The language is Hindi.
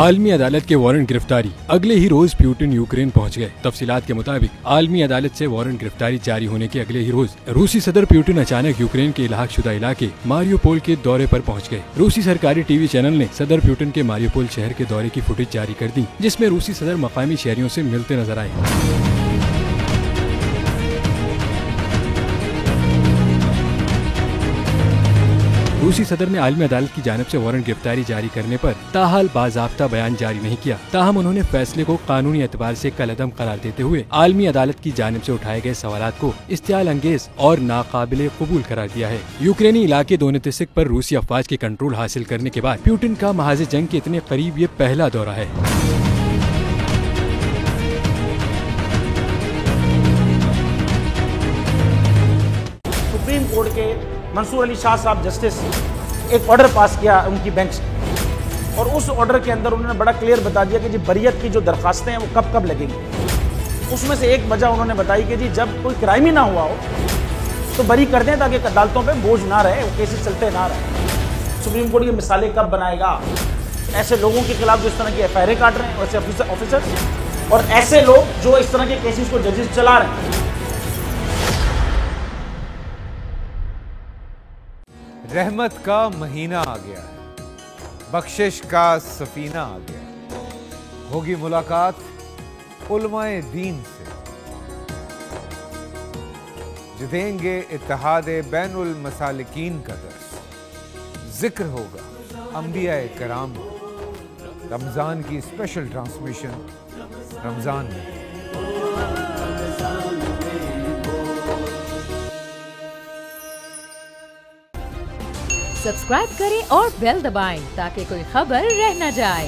आलमी अदालत के वारंट गिरफ्तारी। अगले ही रोज पुतिन यूक्रेन पहुंच गए। तफसीलात के मुताबिक आलमी अदालत से वारंट गिरफ्तारी जारी होने के अगले ही रोज रूसी सदर पुतिन अचानक यूक्रेन के इलाहाकशुदा इलाके मारियोपोल के दौरे पर पहुंच गए। रूसी सरकारी टीवी चैनल ने सदर पुतिन के मारियोपोल शहर के दौरे की फुटेज जारी कर दी, जिसमें रूसी सदर मकामी शहरियों से मिलते नजर आए। रूसी सदर ने आलमी अदालत की जानिब से वारंट गिरफ्तारी जारी करने पर ताहाल बाज़ाब्ता बयान जारी नहीं किया। ताहम उन्होंने फैसले को कानूनी एतबार से कलअदम करार देते हुए आलमी अदालत की जानिब से उठाए गए सवालात को इस्तेआल अंगेज और नाकाबिले कबूल करार दिया है। यूक्रेनी इलाके दोनेत्स्क पर रूसी अफवाज के कंट्रोल हासिल करने के बाद पुतिन का महाज जंग के इतने करीब ये पहला दौरा है। सुप्रीम कोर्ट के मंसूर अली शाह साहब जस्टिस एक ऑर्डर पास किया उनकी बेंच ने, और उस ऑर्डर के अंदर उन्होंने बड़ा क्लियर बता दिया कि जी बरियत की जो दरखास्तें हैं वो कब कब लगेंगी। उसमें से एक वजह उन्होंने बताई कि जी जब कोई क्राइम ही ना हुआ हो तो बरी कर दें, ताकि अदालतों पे बोझ ना रहे, वो केसेस चलते ना रहे। सुप्रीम कोर्ट की मिसालें कब बनाएगा ऐसे लोगों के खिलाफ जो इस तरह की FIR काट रहे हैं, वैसे ऑफिसर्स, और ऐसे लोग जो इस तरह के केसेस को जजेस चला रहे हैं। रहमत का महीना आ गया है, बख्शिश का सफीना आ गया है। होगी मुलाकात उलमाए दीन से, जो देंगे इत्तेहादे बैनुल मसालिकीन का दर्स। जिक्र होगा अंबियाए कराम, रमजान की स्पेशल ट्रांसमिशन रमजान में। सब्सक्राइब करें और बेल दबाएं ताकि कोई खबर रह न जाए।